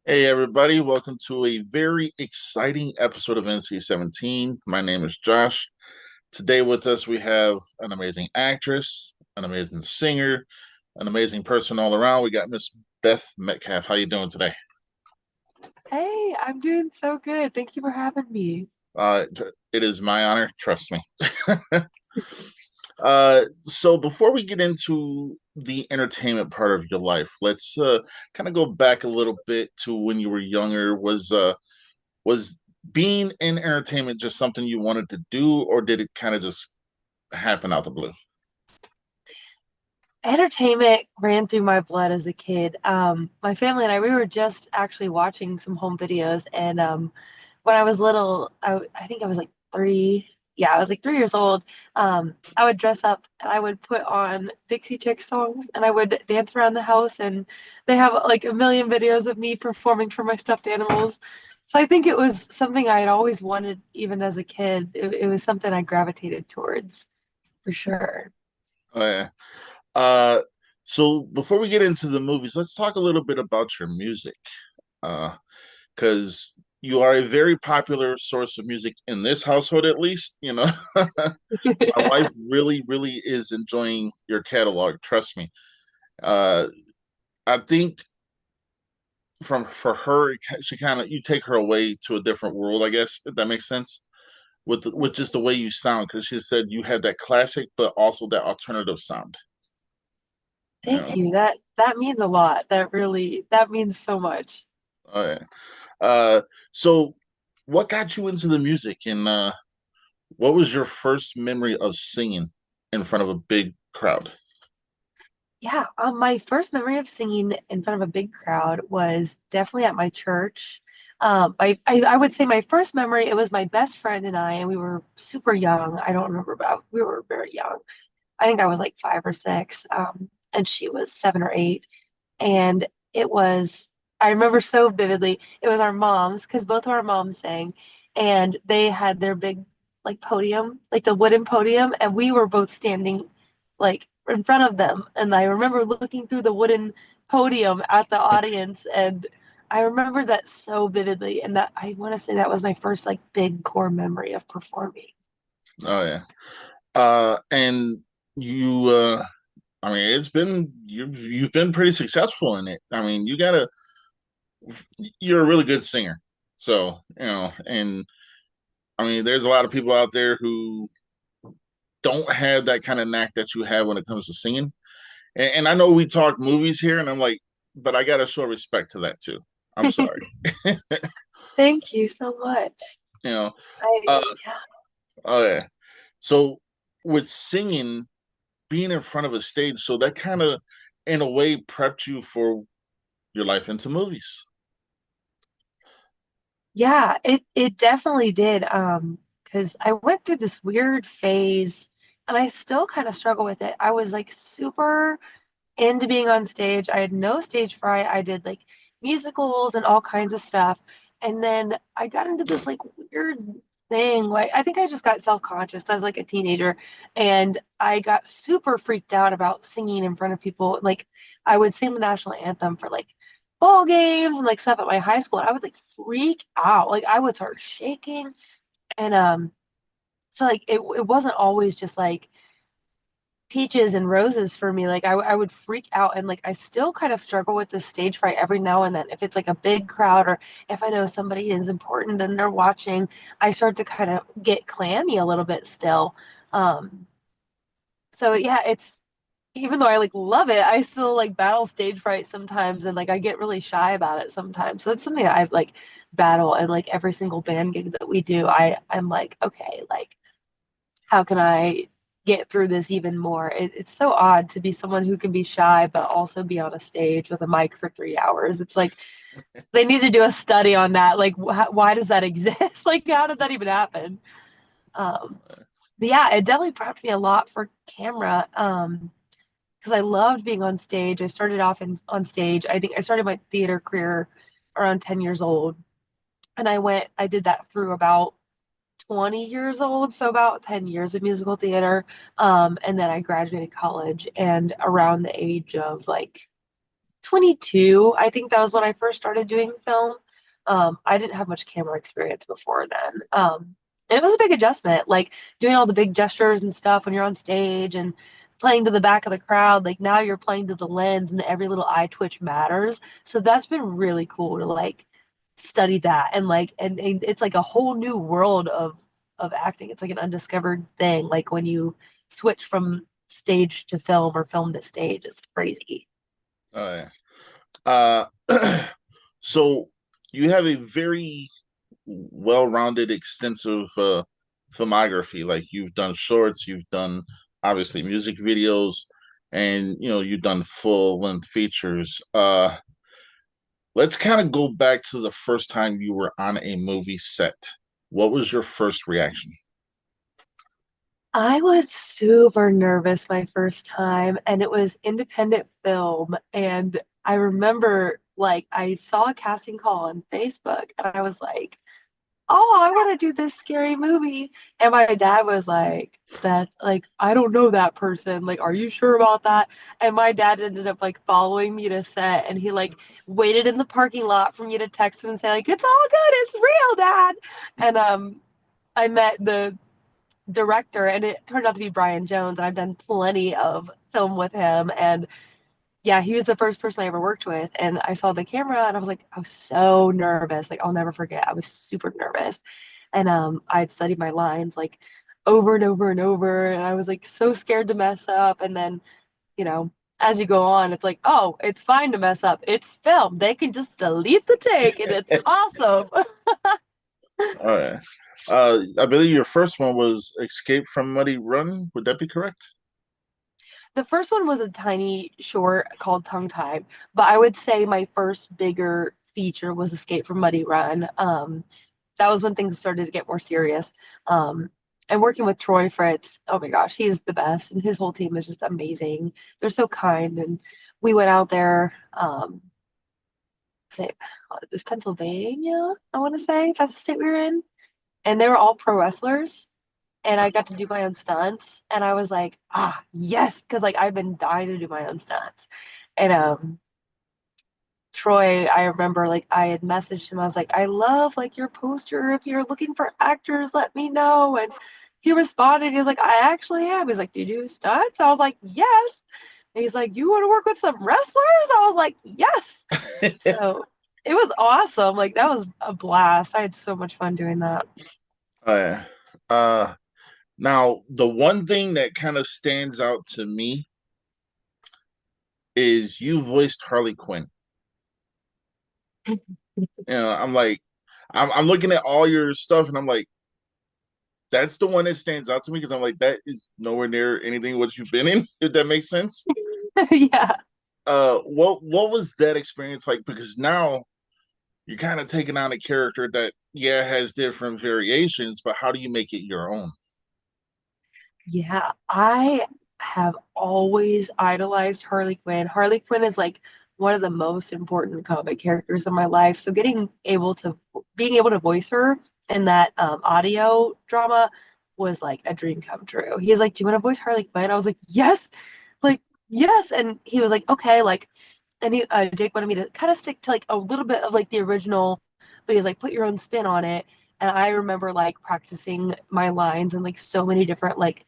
Hey everybody, welcome to a very exciting episode of NC-17. My name is Josh. Today with us we have an amazing actress, an amazing singer, an amazing person all around. We got Miss Beth Metcalf. How you doing today? Hey, I'm doing so good. Thank you for having me. Uh, it is my honor, trust me. So before we get into the entertainment part of your life, let's kind of go back a little bit to when you were younger. Was being in entertainment just something you wanted to do, or did it kind of just happen out the blue? Entertainment ran through my blood as a kid. My family and I, we were just actually watching some home videos, and when I was little, I think I was like three. Yeah, I was like 3 years old. I would dress up and I would put on Dixie Chick songs and I would dance around the house. And they have like a million videos of me performing for my stuffed animals. So I think it was something I had always wanted, even as a kid. It was something I gravitated towards for sure. Yeah. Uh, so before we get into the movies, let's talk a little bit about your music. Because you are a very popular source of music in this household, at least. My wife really, really is enjoying your catalog. Trust me. Uh, I think from for her, she kind of you take her away to a different world. I guess if that makes sense with just the way you sound, because she said you have that classic, but also that alternative sound. You Thank know. you. That means a lot. That means so much. Uh, uh, so, what got you into the music, and what was your first memory of singing in front of a big crowd? Yeah, my first memory of singing in front of a big crowd was definitely at my church. I would say my first memory, it was my best friend and I, and we were super young. I don't remember about, we were very young. I think I was like 5 or 6, and she was 7 or 8. And it was, I remember so vividly, it was our moms, because both of our moms sang, and they had their big like podium, like the wooden podium, and we were both standing like in front of them. And I remember looking through the wooden podium at the audience, and I remember that so vividly. And that I want to say that was my first like big core memory of performing. Oh yeah. And you, I mean, you've been pretty successful in it. I mean, you're a really good singer. So, and I mean, there's a lot of people out there who don't have that kind of knack that you have when it comes to singing. And I know we talk movies here, and I'm like, but I got to show respect to that too. I'm sorry. Thank you so much. You know, I uh, Yeah. oh yeah. So with singing, being in front of a stage, so that kind of, in a way, prepped you for your life into movies. Yeah, it definitely did. Because I went through this weird phase and I still kind of struggle with it. I was like super into being on stage. I had no stage fright. I did like musicals and all kinds of stuff. And then I got into this like weird thing. Like I think I just got self-conscious as like a teenager and I got super freaked out about singing in front of people. Like I would sing the national anthem for like ball games and like stuff at my high school. And I would like freak out. Like I would start shaking. And so like it wasn't always just like peaches and roses for me. Like I would freak out and like I still kind of struggle with this stage fright every now and then. If it's like a big crowd or if I know somebody is important and they're watching, I start to kind of get clammy a little bit still. Um, so yeah, it's even though I like love it, I still like battle stage fright sometimes and like I get really shy about it sometimes. So it's something that I've like battle and like every single band gig that we do, I'm like, okay, like how can I get through this even more? It's so odd to be someone who can be shy, but also be on a stage with a mic for 3 hours. It's like they need to do a study on that. Like, why does that exist? Like, how did that even happen? Um, but yeah, it definitely prepped me a lot for camera. Because I loved being on stage. I started off on stage. I think I started my theater career around 10 years old. And I did that through about 20 years old, so about 10 years of musical theater. And then I graduated college and around the age of like 22. I think that was when I first started doing film. I didn't have much camera experience before then. And it was a big adjustment, like doing all the big gestures and stuff when you're on stage and playing to the back of the crowd. Like now you're playing to the lens and every little eye twitch matters. So that's been really cool to like study that and and it's like a whole new world of acting. It's like an undiscovered thing. Like when you switch from stage to film or film to stage, it's crazy. Oh yeah. So you have a very well-rounded, extensive filmography. Like you've done shorts, you've done obviously music videos, and you've done full-length features. Let's kind of go back to the first time you were on a movie set. What was your first reaction? I was super nervous my first time, and it was independent film. And I remember, like, I saw a casting call on Facebook, and I was like, "Oh, I want to do this scary movie." And my dad was like, "Beth, like, I don't know that person. Like, are you sure about that?" And my dad ended up like following me to set, and he like waited in the parking lot for me to text him and say like, "It's all good, it's real, Dad." And I met the director, and it turned out to be Brian Jones, and I've done plenty of film with him. And yeah, he was the first person I ever worked with. And I saw the camera, and I was like, I was so nervous. Like, I'll never forget. I was super nervous. And I'd studied my lines like over and over and over. And I was like so scared to mess up. And then, you know, as you go on, it's like, oh, it's fine to mess up. It's film. They can just delete the take, and it's awesome. Oh yeah. I believe your first one was Escape from Muddy Run. Would that be correct? The first one was a tiny short called Tongue Tied, but I would say my first bigger feature was Escape from Muddy Run. That was when things started to get more serious. And working with Troy Fritz, oh my gosh, he's the best, and his whole team is just amazing. They're so kind, and we went out there. Say it was Pennsylvania, I want to say that's the state we were in, and they were all pro wrestlers, and I got to do my own stunts, and I was like, ah, yes, because like I've been dying to do my own stunts. And Troy, I remember like I had messaged him. I was like, I love like your poster. If you're looking for actors, let me know. And he responded. He was like, I actually am. He's like, do you do stunts? I was like, yes. And he's like, you want to work with some wrestlers? I was like, yes. So it was awesome. Like that was a blast. I had so much fun doing that. Oh yeah. Uh, Now, the one thing that kind of stands out to me is you voiced Harley Quinn. I'm like, I'm looking at all your stuff, and I'm like, that's the one that stands out to me because I'm like, that is nowhere near anything what you've been in. If that makes sense. Yeah. What was that experience like? Because now you're kind of taking on a character that has different variations, but how do you make it your own? Yeah, I have always idolized Harley Quinn. Harley Quinn is like one of the most important comic characters in my life. So being able to voice her in that audio drama was like a dream come true. He's like, "Do you want to voice Harley Quinn?" I was like yes. And he was like, "Okay," like, and Jake wanted me to kind of stick to like a little bit of like the original, but he's like, "Put your own spin on it." And I remember like practicing my lines and like so many different like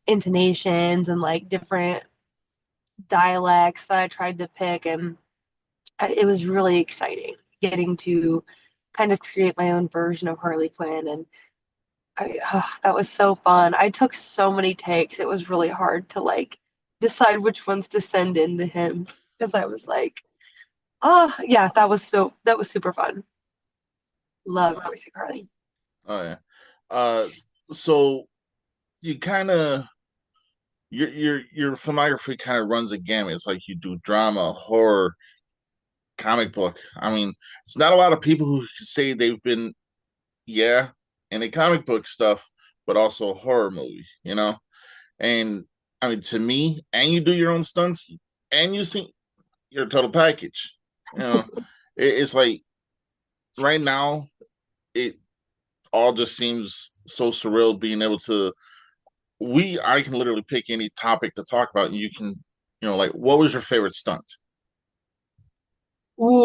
intonations and like different dialects that I tried to pick. And it was really exciting getting to kind of create my own version of Harley Quinn. And that was so fun. I took so many takes. It was really hard to like decide which ones to send in to him because I was like, oh, yeah, that was super fun. Love voicing Harley. Oh yeah. Uh, so you kind of your filmography kind of runs a gamut. It's like you do drama, horror, comic book. I mean, it's not a lot of people who can say they've been in the comic book stuff, but also horror movie. And I mean, to me, and you do your own stunts, and you see your total package. You know, it's like right now, it all just seems so surreal being able to. I can literally pick any topic to talk about, and you can, like, what was your favorite stunt?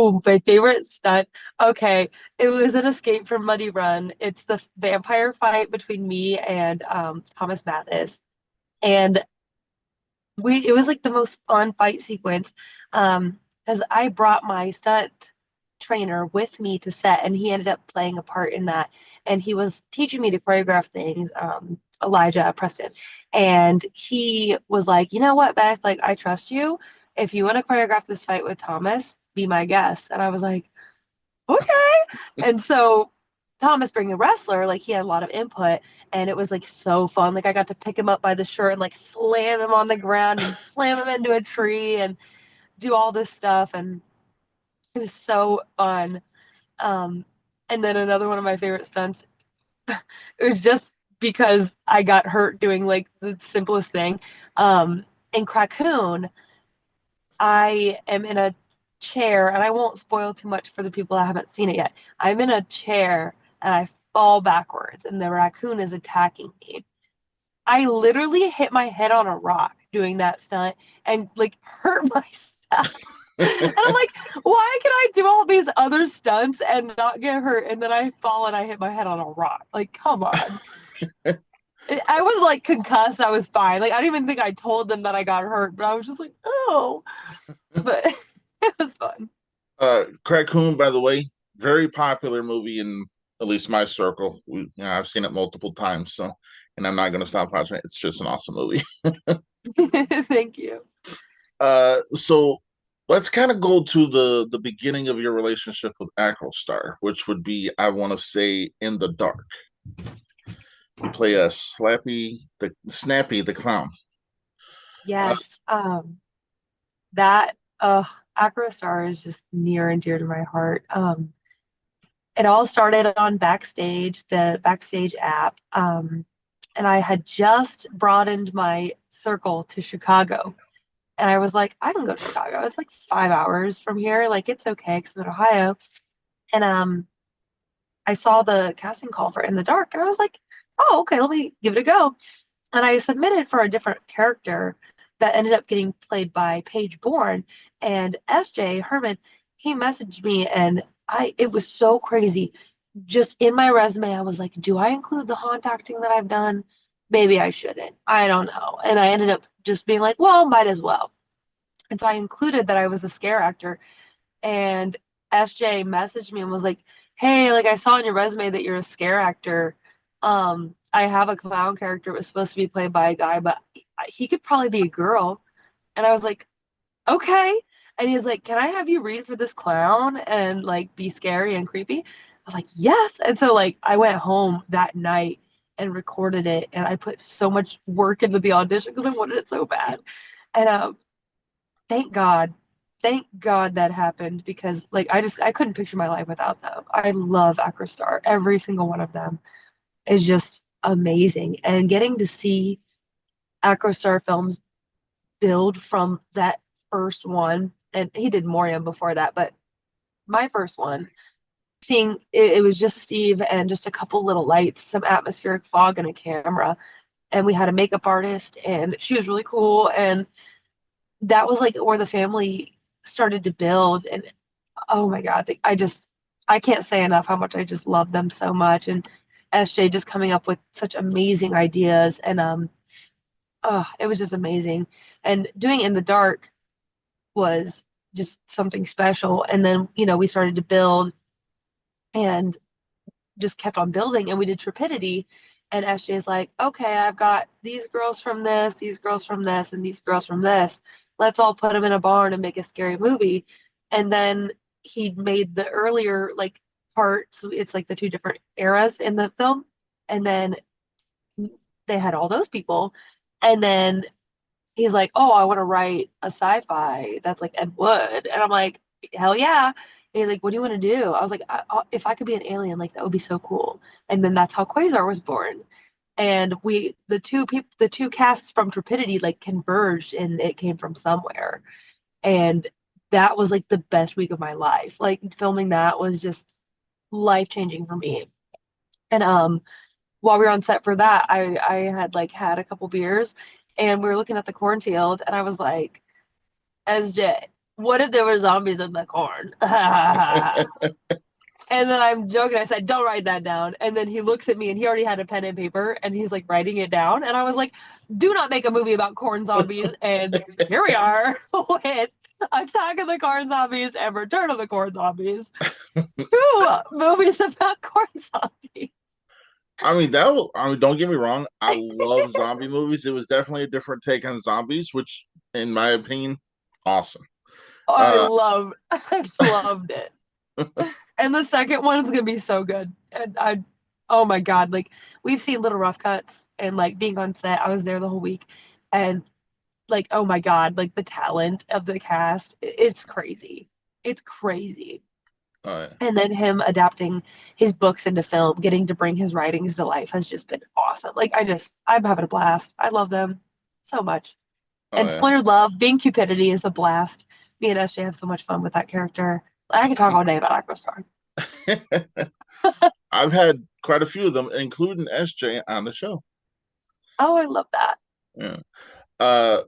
Oh, my favorite stunt. Okay, it was an Escape from Muddy Run. It's the vampire fight between me and Thomas Mathis. And we it was like the most fun fight sequence. Because I brought my stunt trainer with me to set and he ended up playing a part in that. And he was teaching me to choreograph things, Elijah Preston. And he was like, you know what, Beth, like I trust you. If you want to choreograph this fight with Thomas, be my guest. And I was like, okay. And so Thomas being a wrestler, like he had a lot of input and it was like so fun. Like I got to pick him up by the shirt and like slam him on the ground and slam him into a tree and do all this stuff. And it was so fun. Um, and then another one of my favorite stunts, it was just because I got hurt doing like the simplest thing. In Crackoon, I am in a chair, and I won't spoil too much for the people that haven't seen it yet. I'm in a chair and I fall backwards, and the raccoon is attacking me. I literally hit my head on a rock doing that stunt and like hurt myself. And I'm like, why can I do all these other stunts and not get hurt? And then I fall and I hit my head on a rock. Like, come on. I was like concussed. I was fine. Like, I don't even think I told them that I got hurt, but I was just like, oh. But it was fun. Crackoon, by the way, very popular movie in at least my circle. I've seen it multiple times, so and I'm not going to stop watching it. It's just an awesome movie. Thank you. So let's kind of go to the beginning of your relationship with Acrostar, which would be, I want to say, In the Dark. You play a Snappy the clown. Uh, Yes. That Acrostar is just near and dear to my heart. It all started on Backstage, the Backstage app. And I had just broadened my circle to Chicago. And I was like, I can go to Chicago. It's like 5 hours from here. Like it's okay because I'm in Ohio. And I saw the casting call for In the Dark, and I was like, oh, okay, let me give it a go. And I submitted for a different character that ended up getting played by Paige Bourne. And SJ Herman, he messaged me, and I it was so crazy. Just in my resume, I was like, do I include the haunt acting that I've done? Maybe I shouldn't. I don't know. And I ended up just being like, well, might as well. And so I included that I was a scare actor. And SJ messaged me and was like, hey, like I saw on your resume that you're a scare actor. I have a clown character. It was supposed to be played by a guy, but he could probably be a girl. And I was like, okay. And he's like, can I have you read for this clown and like be scary and creepy? I was like, yes. And so like I went home that night and recorded it, and I put so much work into the audition because I wanted it so bad. And thank God, thank God that happened because like I couldn't picture my life without them. I love Acrostar. Every single one of them is just amazing. And getting to see Acrostar films build from that first one, and he did Morium before that, but my first one, seeing it was just Steve and just a couple little lights, some atmospheric fog, and a camera. And we had a makeup artist, and she was really cool. And that was like where the family started to build. And oh my God, I can't say enough how much I just love them so much. And SJ just coming up with such amazing ideas. And oh, it was just amazing. And doing In the Dark was just something special. And then, we started to build and just kept on building, and we did Trepidity. And SJ is like, okay, I've got these girls from this, these girls from this, and these girls from this. Let's all put them in a barn and make a scary movie. And then he made the earlier like part, so it's like the two different eras in the film. And then they had all those people. And then he's like, oh, I want to write a sci-fi that's like Ed Wood. And I'm like, hell yeah. And he's like, what do you want to do? I was like, if I could be an alien, like that would be so cool. And then that's how Quasar was born. And the two casts from Trepidity like converged, and it came from somewhere. And that was like the best week of my life. Like filming that was just life changing for me. And while we were on set for that, I had like had a couple beers, and we were looking at the cornfield, and I was like, SJ, what if there were zombies in the corn? And then I'm joking. I said, don't write that down. And then he looks at me and he already had a pen and paper and he's like writing it down. And I was like, do not make a movie about corn zombies. And here we are with Attack of the Corn Zombies and Return of the Corn Zombies. Two movies about corn zombies. I mean, don't get me wrong. I love zombie movies. It was definitely a different take on zombies, which, in my opinion, awesome. Uh, I loved it. And the second one is gonna be so good. And oh my God, like we've seen Little Rough Cuts and like being on set, I was there the whole week, and like oh my God, like the talent of the cast, it's crazy. It's crazy. uh, And then him adapting his books into film, getting to bring his writings to life has just been awesome. I'm having a blast. I love them so much. And uh, Splintered Love, being Cupidity is a blast. Me and SJ have so much fun with that character. I could talk all day about Aquastar. I've had quite a few of them, including SJ on the show. Oh, I love that. Yeah. Uh,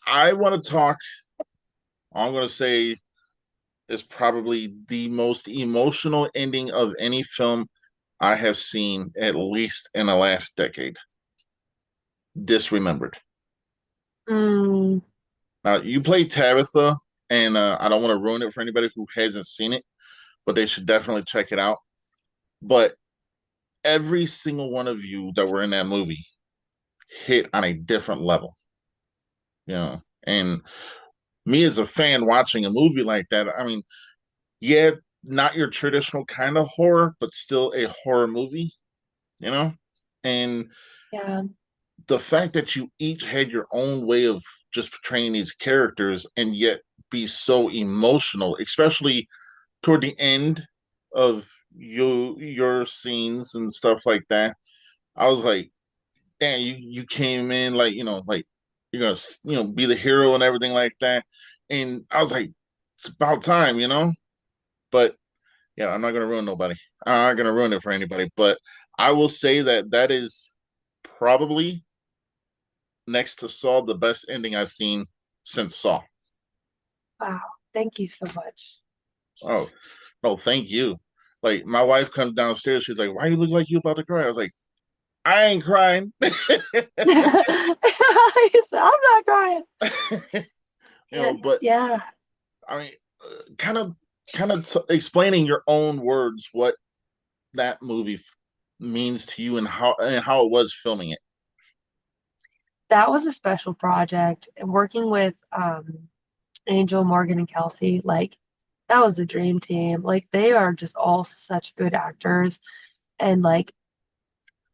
I want to talk. I'm going to say is probably the most emotional ending of any film I have seen, at least in the last decade. Disremembered. Mm, Now, you play Tabitha, and I don't want to ruin it for anybody who hasn't seen it, but they should definitely check it out. But every single one of you that were in that movie hit on a different level, you know. And me as a fan watching a movie like that, I mean, yeah, not your traditional kind of horror, but still a horror movie, you know? And yeah, the fact that you each had your own way of just portraying these characters and yet be so emotional, especially toward the end of your scenes and stuff like that. I was like, damn, you came in like, like you're gonna, be the hero and everything like that. And I was like, it's about time, But yeah, I'm not gonna ruin nobody. I'm not gonna ruin it for anybody. But I will say that that is probably next to Saw the best ending I've seen since Saw. wow. Thank you so much. Oh, no, thank you. Like my wife comes downstairs, she's like, "Why you look like you about to cry?" I was like, "I ain't crying." I'm not crying. Yeah, But yeah. I mean, kind of, explaining your own words what that movie means to you and how it was filming it. That was a special project. And working with Angel, Morgan, and Kelsey, like that was the dream team. Like they are just all such good actors. And like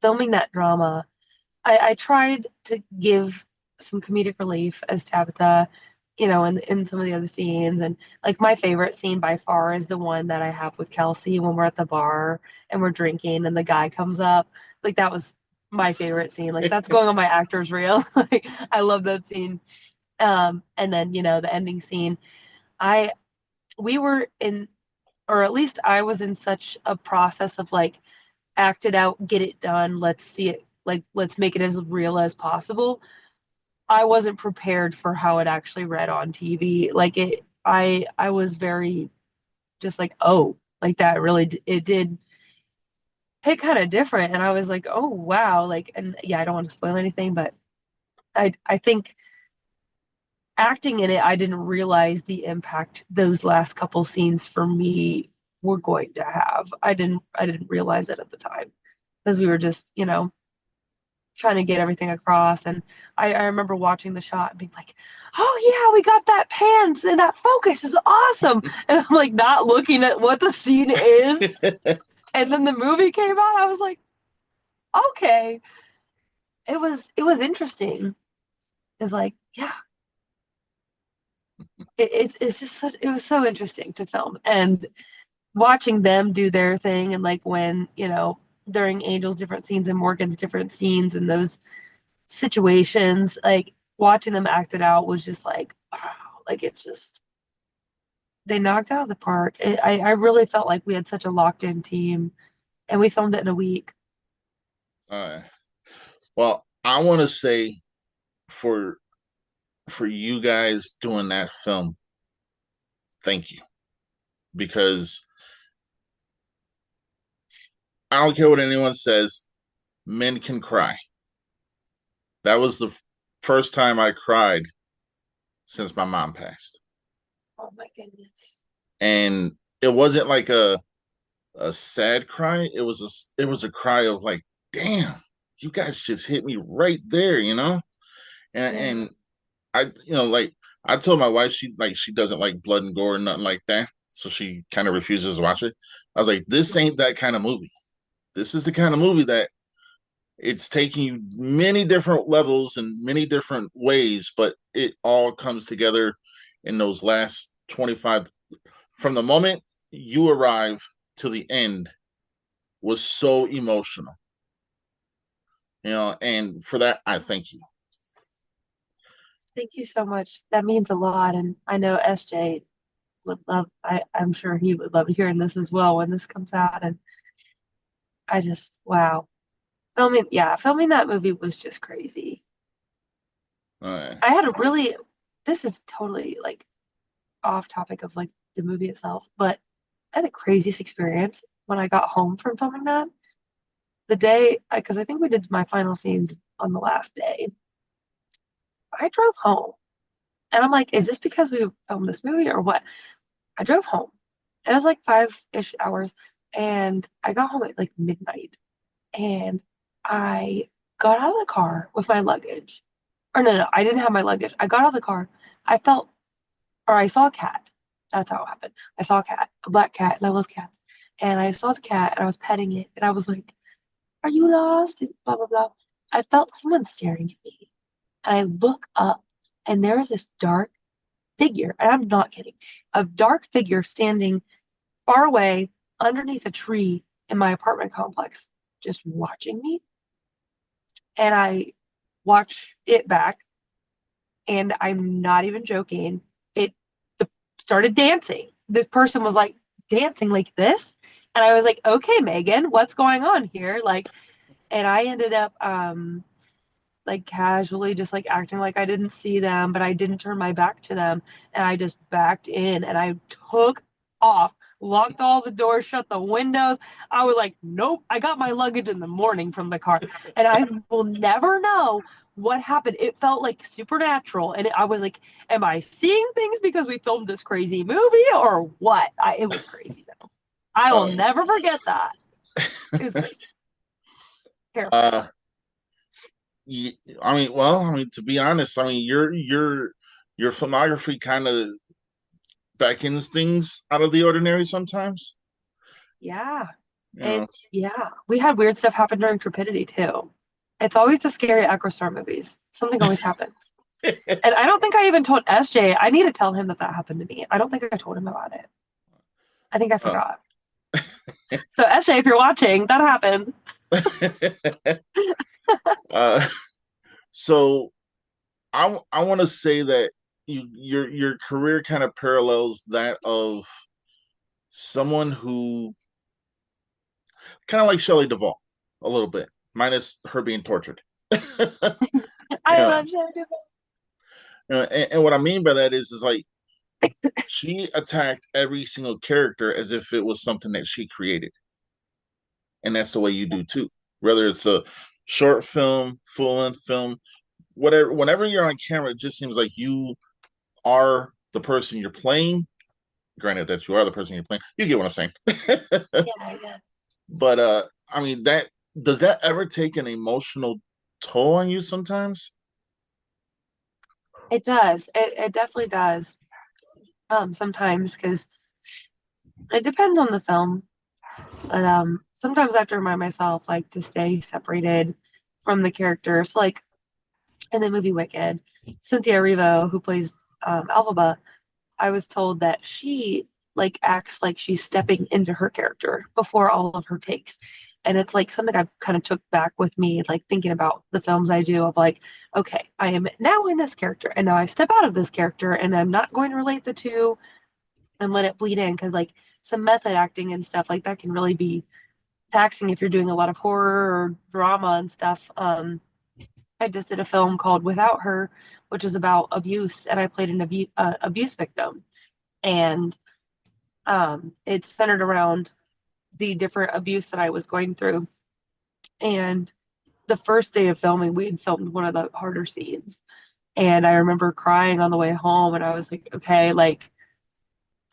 filming that drama, I tried to give some comedic relief as Tabitha, in some of the other scenes. And like my favorite scene by far is the one that I have with Kelsey when we're at the bar and we're drinking and the guy comes up. Like that was my favorite scene. Like that's going on my actor's reel. Like I love that scene. And then, the ending scene. I we were in, or at least I was in such a process of like act it out, get it done, let's see it, like let's make it as real as possible. I wasn't prepared for how it actually read on TV. Like I was very just like, oh, like that really it did hit kind of different, and I was like, oh wow, like, and yeah, I don't want to spoil anything, but I think acting in it, I didn't realize the impact those last couple scenes for me were going to have. I didn't realize it at the time because we were just, trying to get everything across. And I remember watching the shot and being like, oh yeah, we got that pan and that focus is awesome. And I'm like not looking at what the scene is. And then the movie came out. I was like, okay. It was interesting. It's like, yeah, it's just such, it was so interesting to film. And watching them do their thing and like when, during Angel's different scenes and Morgan's different scenes and those situations, like watching them act it out was just like, wow, like it's just they knocked out of the park. I really felt like we had such a locked in team, and we filmed it in a week. uh, well, I want to say for for you guys doing that film, thank you, because I don't care what anyone says, men can cry. That was the first time I cried since my mom passed. Oh my goodness. And it wasn't like a sad cry. It was a cry of like, damn, you guys just hit me right there, you know? Yeah. And I, like I told my wife she doesn't like blood and gore and nothing like that. So she kind of refuses to watch it. I was like, this ain't that kind of movie. This is the kind of movie that it's taking you many different levels and many different ways, but it all comes together in those last 25, from the moment you arrive to the end, was so emotional, and for that I thank you. Thank you so much. That means a lot. And I know SJ would love, I'm sure he would love hearing this as well when this comes out. And I just, wow. Filming that movie was just crazy. uh, I had a really, this is totally like off topic of like the movie itself, but I had the craziest experience when I got home from filming that. The day, because I think we did my final scenes on the last day. I drove home and I'm like, is this because we filmed this movie or what? I drove home. It was like 5-ish hours and I got home at like midnight and I got out of the car with my luggage. Or no, I didn't have my luggage. I got out of the car. I felt, or I saw a cat. That's how it happened. I saw a cat, a black cat, and I love cats. And I saw the cat and I was petting it and I was like, are you lost? And blah, blah, blah. I felt someone staring at me. And I look up and there is this dark figure, and I'm not kidding, a dark figure standing far away underneath a tree in my apartment complex, just watching me. And I watch it back, and I'm not even joking. It the, started dancing. This person was like dancing like this. And I was like, okay, Megan, what's going on here? Like, and I ended up like casually just like acting like I didn't see them, but I didn't turn my back to them. And I just backed in and I took off, locked all the doors, shut the windows. I was like, nope, I got my luggage in the morning from the car. And I will never know what happened. It felt like supernatural. And I was like, am I seeing things because we filmed this crazy movie or what? It was crazy though. I will uh, never forget that. It was crazy. Terrifying. uh, I mean, well, I mean, to be honest, I mean, your filmography kind of beckons things out of the ordinary sometimes. Yeah. You know, And yeah, we had weird stuff happen during Trepidity too. It's always the scary Echo movies. Something always happens. And I don't think I even told SJ. I need to tell him that that happened to me. I don't think I told him about it. I think I uh, forgot. So SJ, if you're watching, that happened. uh, so I want to say that your career kind of parallels that of someone who kind of like Shelley Duvall a little bit, minus her being tortured. I Yeah, love SJ. and what I mean by that is like she attacked every single character as if it was something that she created, and that's the way you do too. Whether it's a short film, full length film, whatever. Whenever you're on camera, it just seems like you are the person you're playing. Granted that you are the person you're playing, you get what I'm saying. Yeah, I guess. But I mean, that does that ever take an emotional toll on you sometimes? It does. It definitely does. Sometimes because it depends on the film. But sometimes I have to remind myself like to stay separated from the character. So like in the movie Wicked, Cynthia Erivo, who plays Alphaba, I was told that she like acts like she's stepping into her character before all of her takes. And it's like something I've kind of took back with me, like thinking about the films I do of like, okay, I am now in this character and now I step out of this character and I'm not going to relate the two and let it bleed in because like some method acting and stuff like that can really be taxing if you're doing a lot of horror or drama and stuff. I just did a film called Without Her, which is about abuse, and I played an abuse victim. And it's centered around the different abuse that I was going through. And the first day of filming, we had filmed one of the harder scenes. And I remember crying on the way home, and I was like, okay, like,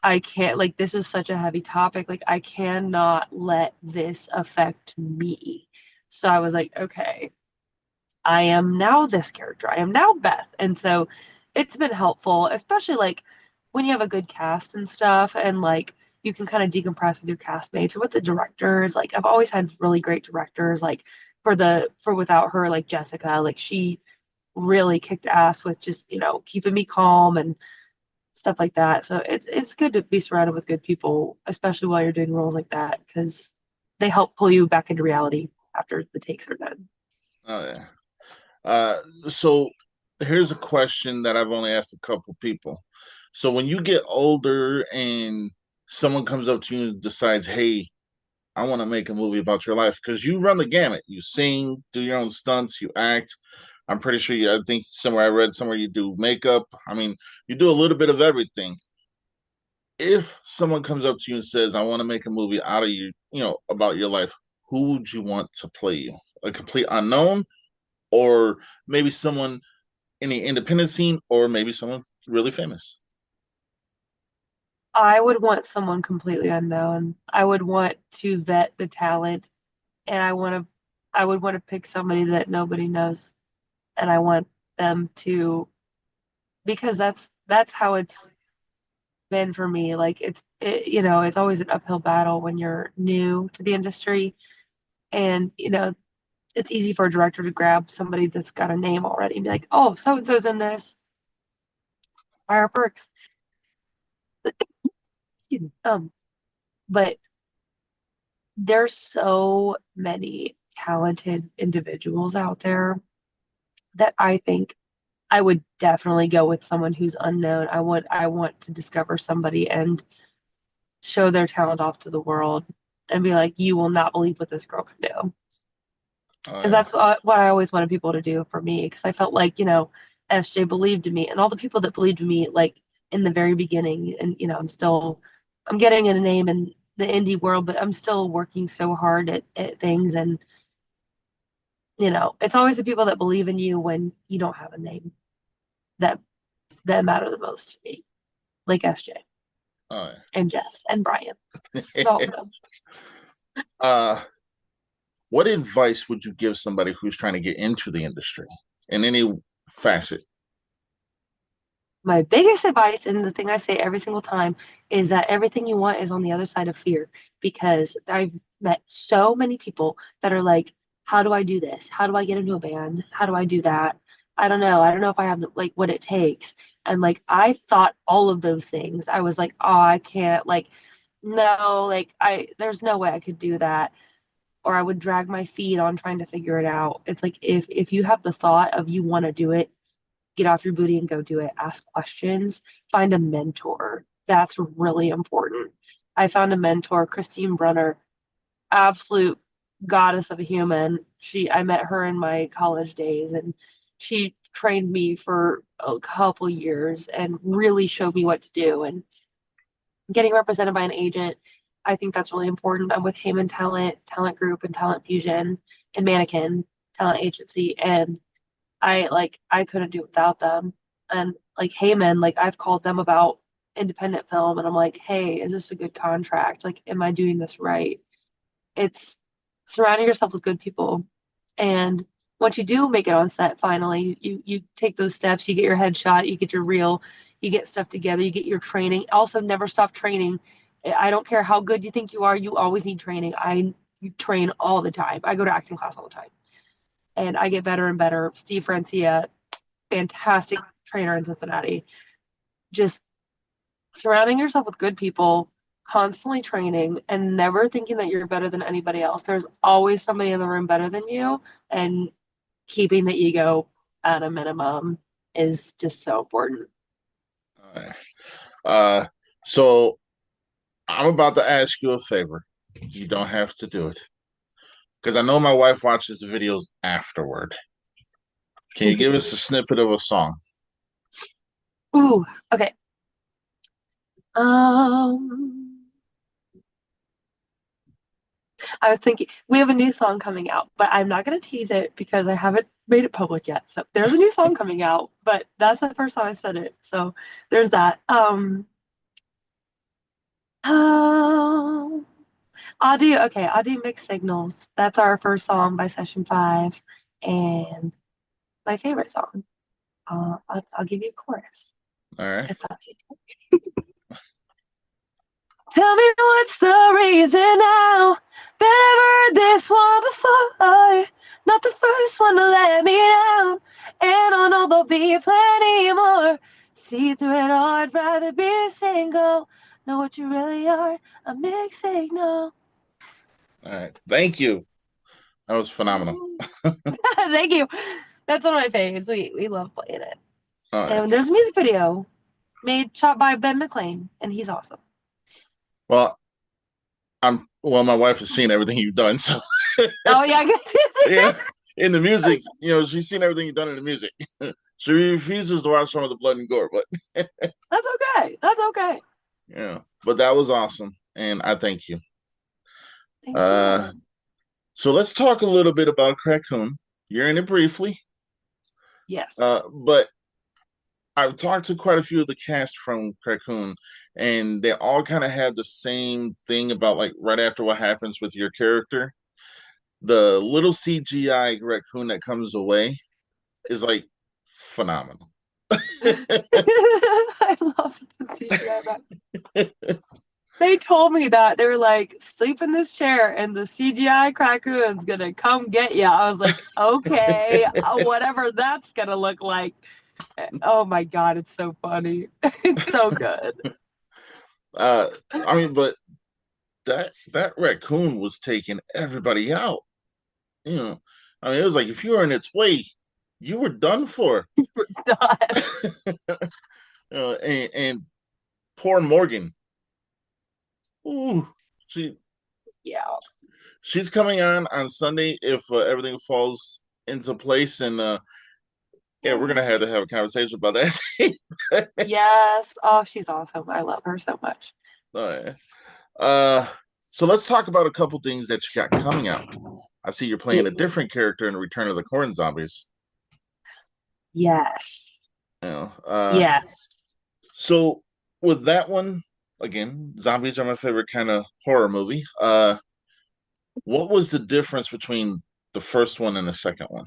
I can't, like, this is such a heavy topic. Like, I cannot let this affect me. So I was like, okay, I am now this character. I am now Beth. And so it's been helpful, especially like when you have a good cast and stuff, and like you can kind of decompress with your castmates or with the directors. Like, I've always had really great directors, like for without her, like Jessica, like she really kicked ass with just, keeping me calm and stuff like that. So it's good to be surrounded with good people, especially while you're doing roles like that, because they help pull you back into reality after the takes are done. Oh yeah. So here's a question that I've only asked a couple people. So when you get older and someone comes up to you and decides, "Hey, I want to make a movie about your life," because you run the gamut. You sing, do your own stunts, you act. I'm pretty sure you, I think somewhere I read somewhere you do makeup. I mean, you do a little bit of everything. If someone comes up to you and says, "I want to make a movie out of you, about your life," who would you want to play you? A complete unknown, or maybe someone in the independent scene, or maybe someone really famous? I would want someone completely unknown. I would want to vet the talent, and I would want to pick somebody that nobody knows, and I want them to, because that's how it's been for me. Like it's always an uphill battle when you're new to the industry, and it's easy for a director to grab somebody that's got a name already and be like, oh, so and so's in this. Fire perks. Excuse me. But there's so many talented individuals out there that I think I would definitely go with someone who's unknown. I want to discover somebody and show their talent off to the world and be like, you will not believe what this girl can do. Oh Because yeah, that's what I always wanted people to do for me. Because I felt like, SJ believed in me, and all the people that believed in me, like in the very beginning. And I'm getting a name in the indie world, but I'm still working so hard at things. And it's always the people that believe in you when you don't have a name that matter the most to me, like SJ oh and Jess and Brian and all yeah. of them. uh, what advice would you give somebody who's trying to get into the industry in any facet? My biggest advice, and the thing I say every single time, is that everything you want is on the other side of fear. Because I've met so many people that are like, how do I do this? How do I get into a band? How do I do that? I don't know. I don't know if I have like what it takes. And like, I thought all of those things. I was like, oh, I can't, like, no, like, there's no way I could do that. Or I would drag my feet on trying to figure it out. It's like, if you have the thought of you want to do it, get off your booty and go do it. Ask questions, find a mentor. That's really important. I found a mentor, Christine Brunner, absolute goddess of a human. I met her in my college days, and she trained me for a couple years and really showed me what to do. And getting represented by an agent, I think that's really important. I'm with Heyman Talent Group, and Talent Fusion, and Mannequin Talent Agency, and I couldn't do it without them. And like Heyman, like I've called them about independent film, and I'm like, hey, is this a good contract? Like, am I doing this right? It's surrounding yourself with good people. And once you do make it on set, finally, you take those steps, you get your headshot, you get your reel, you get stuff together, you get your training. Also, never stop training. I don't care how good you think you are, you always need training. I train all the time. I go to acting class all the time, and I get better and better. Steve Francia, fantastic trainer in Cincinnati. Just surrounding yourself with good people, constantly training, and never thinking that you're better than anybody else. There's always somebody in the room better than you, and keeping the ego at a minimum is just so important. All right. So I'm about to ask you a favor. You don't have to do it because I know my wife watches the videos afterward. Can you give us a snippet of a song? Ooh, okay. Um, I was thinking we have a new song coming out, but I'm not gonna tease it because I haven't made it public yet. So there's a new song coming out, but that's the first time I said it. So there's that. Um, I'll do Mixed Signals. That's our first song by Session 5 and my favorite song. I'll give you a chorus. All right. It's up to you. Tell me what's the reason now? Been ever this one before. Not the first one to let me down. And I know there'll be plenty more. See through it all, I'd rather be single. Know what you really are, a mixed signal. All right. Thank you. That was phenomenal. Thank you. That's one of my faves. We love playing it. All right. And there's a music video shot by Ben McLean, and he's awesome. Well, my wife has seen everything you've done, so Oh yeah, I yeah. guess. In the music, she's seen everything you've done in the music. She refuses to watch some of the blood and gore, but That's okay. That's okay. yeah. But that was awesome, and I thank you. Thank Uh, you. so let's talk a little bit about Raccoon. You're in it briefly, Yes. but I've talked to quite a few of the cast from Raccoon, and they all kind of have the same thing about like right after what happens with your character, the little CGI raccoon that comes away is like phenomenal. I love the CGI back. They told me that they were like, sleep in this chair and the CGI Krakoon's gonna come get you. I was like, okay, whatever that's gonna look like. Oh my God, it's so funny. It's so good. uh, I mean, but that raccoon was taking everybody out. You know, I mean, it was like if you were in its way, you were done for. And poor Morgan. Ooh, she Yeah. she's coming on Sunday if everything falls into place, and yeah, we're gonna have to have a conversation about that. Yes. Oh, she's awesome. I love her so much. Uh, uh, so let's talk about a couple things that you got coming out. I see you're playing a different character in Return of the Corn Zombies. Yes. You know, Yes. so with that one, again, zombies are my favorite kind of horror movie. What was the difference between the first one and the second one?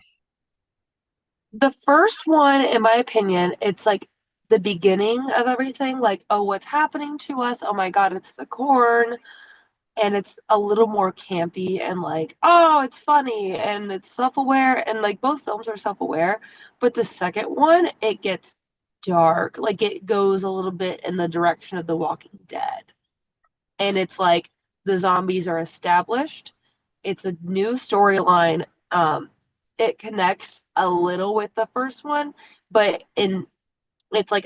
The first one, in my opinion, it's like the beginning of everything. Like, oh, what's happening to us? Oh my God, it's the corn. And it's a little more campy and like, oh, it's funny and it's self-aware. And like both films are self-aware. But the second one, it gets dark. Like it goes a little bit in the direction of The Walking Dead. And it's like the zombies are established. It's a new storyline. It connects a little with the first one, but in it's like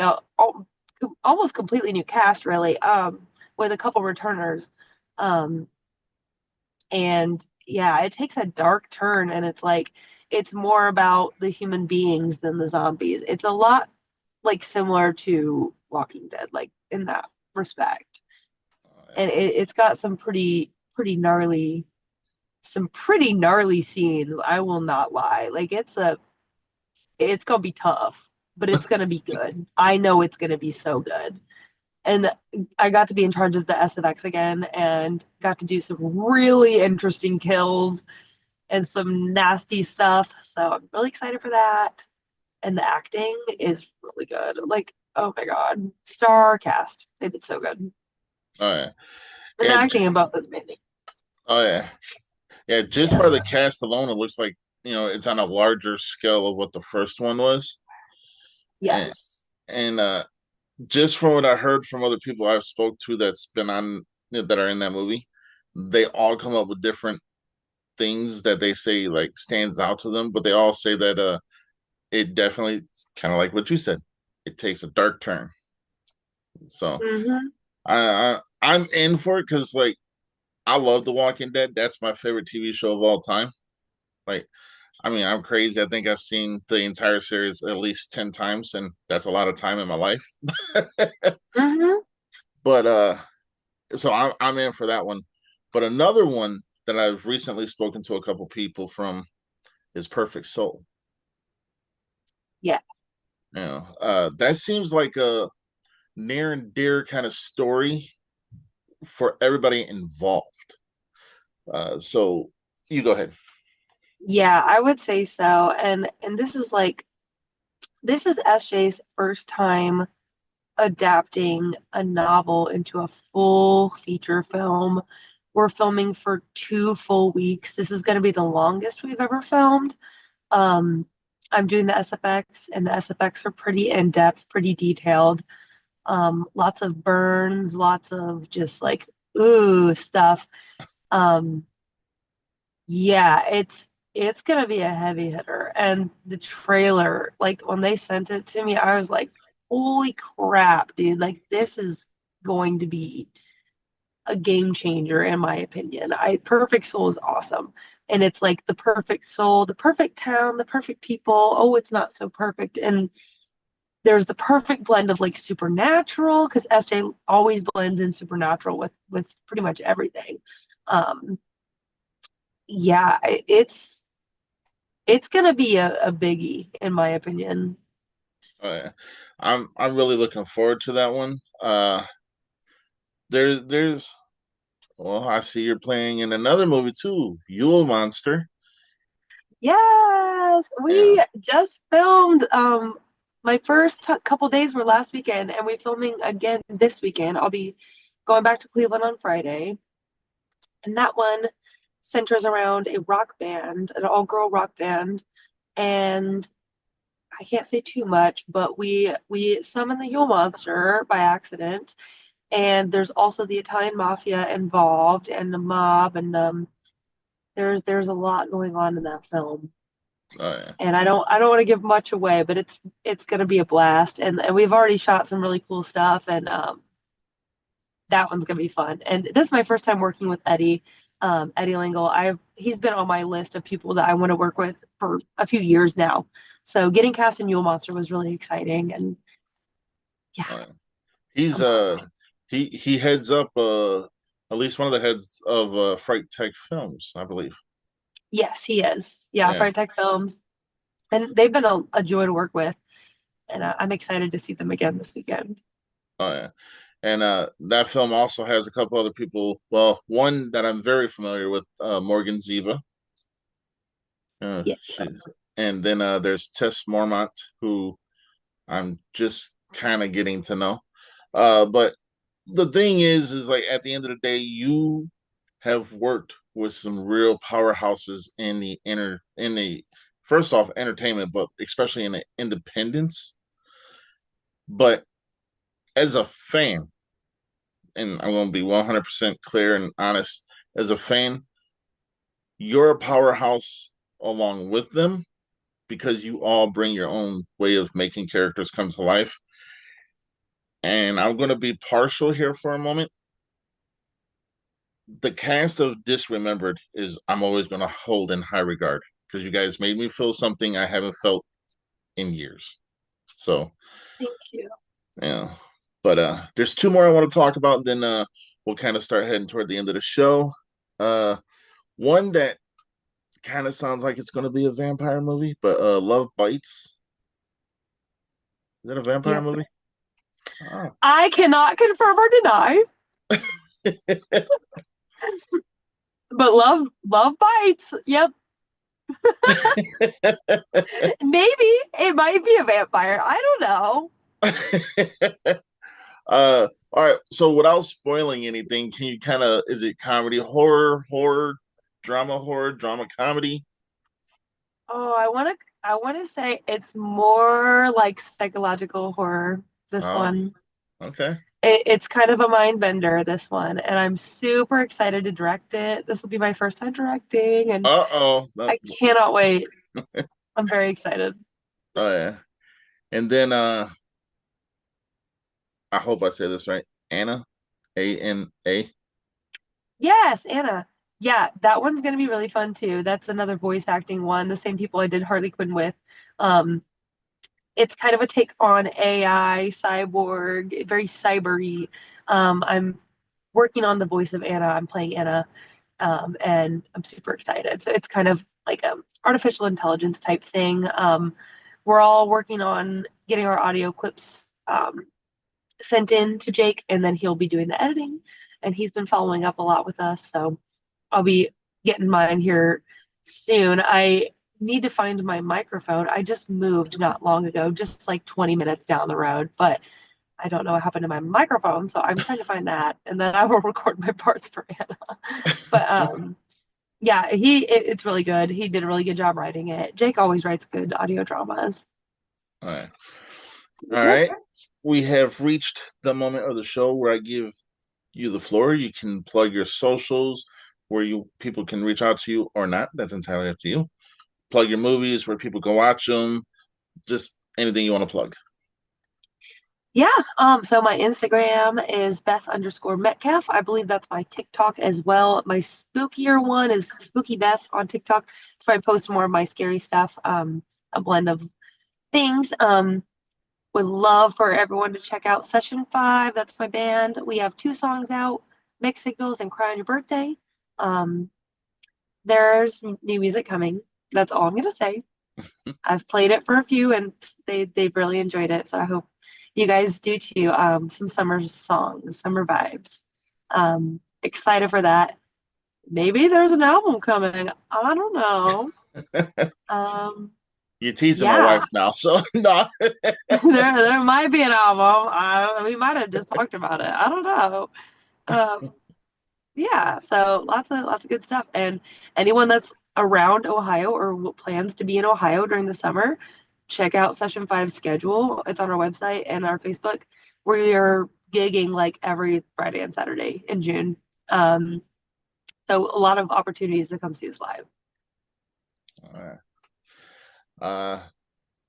almost completely new cast, really, with a couple returners. Um, and yeah, it takes a dark turn, and it's like it's more about the human beings than the zombies. It's a lot like similar to Walking Dead, like in that respect. And it's got some pretty gnarly scenes. I will not lie. Like it's gonna be tough, but it's gonna be good. I know it's gonna be so good. And I got to be in charge of the SFX again and got to do some really interesting kills and some nasty stuff. So I'm really excited for that. And the acting is really good. Like, oh my God. Star cast. They did so good. Oh yeah, And the yeah, acting in both is amazing. oh yeah, yeah. Just by Yeah. the cast alone, it looks like it's on a larger scale of what the first one was, and Yes. and just from what I heard from other people I've spoke to that's been on that are in that movie, they all come up with different things that they say like stands out to them, but they all say that it definitely kind of like what you said, it takes a dark turn. So Mm-hmm. I'm in for it because like I love The Walking Dead. That's my favorite TV show of all time. Like, I mean, I'm crazy. I think I've seen the entire series at least 10 times, and that's a lot of time in my life. Mm-hmm. But so I'm in for that one. But another one that I've recently spoken to a couple people from is Perfect Soul. Yeah. That seems like a near and dear kind of story for everybody involved. So you go ahead. Yeah, I would say so. And this is SJ's first time adapting a novel into a full feature film. We're filming for 2 full weeks. This is going to be the longest we've ever filmed. Um, I'm doing the SFX, and the SFX are pretty in depth, pretty detailed. Lots of burns, lots of just like ooh stuff. Um, yeah, it's gonna be a heavy hitter. And the trailer, like when they sent it to me, I was like, holy crap, dude, like this is going to be a game changer in my opinion. I Perfect Soul is awesome. And it's like the perfect soul, the perfect town, the perfect people. Oh, it's not so perfect. And there's the perfect blend of like supernatural, because SJ always blends in supernatural with pretty much everything. Um, yeah, it's gonna be a biggie in my opinion. Yeah. I'm really looking forward to that one. There's well, I see you're playing in another movie too, Yule Monster. Yes, Yeah. we just filmed my first couple days were last weekend, and we're filming again this weekend. I'll be going back to Cleveland on Friday, and that one centers around a rock band, an all-girl rock band, and I can't say too much, but we summon the Yule Monster by accident, and there's also the Italian mafia involved and the mob, and there's a lot going on in that film. Oh yeah. And I don't want to give much away, but it's gonna be a blast. And we've already shot some really cool stuff, and that one's gonna be fun. And this is my first time working with Eddie, Eddie Lingle. He's been on my list of people that I want to work with for a few years now. So getting cast in Yule Monster was really exciting, and yeah, Oh, yeah. He's I'm pumped. he heads up at least one of the heads of Fright Tech Films, I believe. Yes, he is. Yeah, Yeah. Fright Tech Films, and they've been a joy to work with, and I'm excited to see them again this weekend. Oh yeah. And that film also has a couple other people. Well, one that I'm very familiar with, Morgan Ziva. Yeah. She, and then there's Tess Mormont, who I'm just kind of getting to know. But the thing is like at the end of the day, you have worked with some real powerhouses in the first off entertainment, but especially in the independence. But as a fan, and I'm going to be 100% clear and honest, as a fan, you're a powerhouse along with them because you all bring your own way of making characters come to life. And I'm going to be partial here for a moment. The cast of Disremembered is I'm always going to hold in high regard because you guys made me feel something I haven't felt in years. So, Thank you. yeah. But there's two more I want to talk about, then we'll kind of start heading toward the end of the show. One that kind of sounds like it's going to be a vampire movie, but Love Bites. Is that a vampire Yep. movie? Oh. I cannot confirm or deny, but love bites. Yep. Maybe it might be a vampire. I don't know. All right. So without spoiling anything, can you kind of is it comedy, horror, drama, comedy? Oh, I wanna say it's more like psychological horror, this Oh, one. okay. It's kind of a mind bender, this one, and I'm super excited to direct it. This will be my first time directing, and Uh-oh. I cannot wait. I'm very excited. Oh yeah. And then I hope I say this right. Anna, ANA. Yes, Anna. Yeah, that one's gonna be really fun too. That's another voice acting one, the same people I did Harley Quinn with. Um, It's kind of a take on AI, cyborg, very cybery. I'm working on the voice of Anna. I'm playing Anna, and I'm super excited. So it's kind of like a artificial intelligence type thing. We're all working on getting our audio clips sent in to Jake, and then he'll be doing the editing. And he's been following up a lot with us, so I'll be getting mine here soon. I need to find my microphone. I just moved not long ago, just like 20 minutes down the road, but I don't know what happened to my microphone, so I'm trying to find that, and then I will record my parts for Anna. But yeah, it's really good. He did a really good job writing it. Jake always writes good audio dramas. All right. All Yep. right. We have reached the moment of the show where I give you the floor. You can plug your socials where you people can reach out to you or not. That's entirely up to you. Plug your movies where people can watch them. Just anything you want to plug. Yeah. So my Instagram is Beth underscore Metcalf. I believe that's my TikTok as well. My spookier one is Spooky Beth on TikTok. It's where I post more of my scary stuff. A blend of things. Would love for everyone to check out Session 5. That's my band. We have two songs out, Mixed Signals and Cry on Your Birthday. Um, there's new music coming. That's all I'm gonna say. I've played it for a few and they've really enjoyed it. So I hope you guys do too. Some summer songs, summer vibes. Excited for that. Maybe there's an album coming. I don't know. Um, You're teasing my yeah, wife now, so no. there might be an album. We might have just talked about it. I don't know. Um, yeah, so lots of good stuff. And anyone that's around Ohio or plans to be in Ohio during the summer, check out Session 5 schedule. It's on our website and our Facebook. We are gigging like every Friday and Saturday in June. Um, so a lot of opportunities to come see us live. All right. Uh,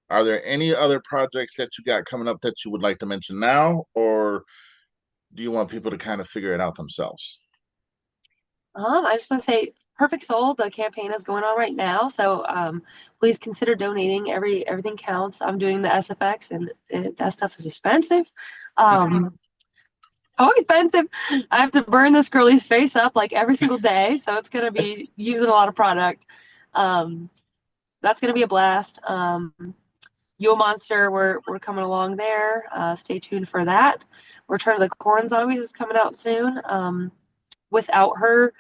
are there any other projects that you got coming up that you would like to mention now, or do you want people to kind of figure it out themselves? I just want to say Perfect Soul, the campaign is going on right now. So please consider donating. Everything counts. I'm doing the SFX and that stuff is expensive. Um, so expensive. I have to burn this girlie's face up like every single day. So it's gonna be using a lot of product. Um, that's gonna be a blast. Yule Monster, we're coming along there. Stay tuned for that. Return of the Corn Zombies is coming out soon. Without her,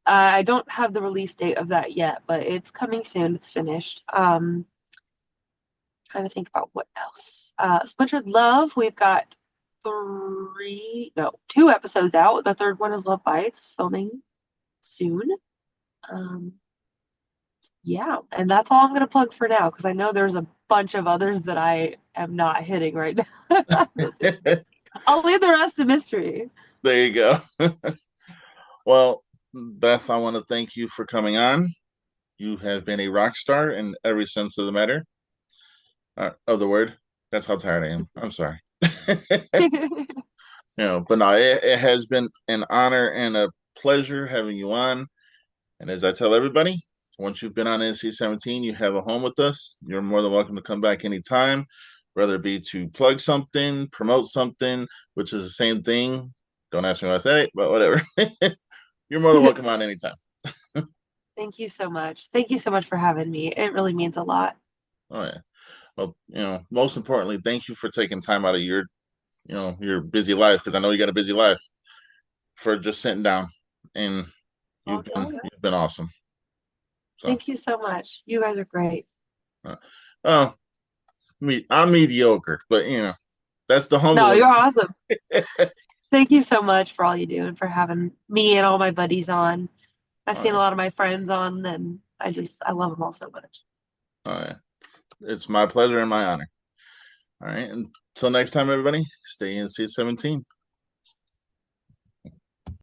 I don't have the release date of that yet, but it's coming soon. It's finished. Trying to think about what else. Splintered Love, we've got two episodes out. The third one is Love Bites, filming soon. Um, yeah, and that's all I'm going to plug for now because I know there's a bunch of others that I am not hitting right now. I'll leave the rest a mystery. There you go. Well, Beth, I want to thank you for coming on. You have been a rock star in every sense of the matter, of the word. That's how tired I am. I'm sorry. But no, it has been an honor and a pleasure having you on. And as I tell everybody, once you've been on NC-17, you have a home with us. You're more than welcome to come back anytime, whether it be to plug something, promote something, which is the same thing. Don't ask me what I say, but whatever. You're more than welcome on anytime. Thank you so much. Thank you so much for having me. It really means a lot. Oh yeah. Well, most importantly, thank you for taking time out of your busy life, because I know you got a busy life, for just sitting down, and All good. you've been awesome. So, Thank you so much. You guys are great. uh, uh, I'm mediocre, but that's the No, humble you're in awesome. Thank you so much for all you do and for having me and all my buddies on. I've All seen a right. lot of my friends on, and I love them all so much. All right. It's my pleasure and my honor. All right. Until next time, everybody, stay in C17.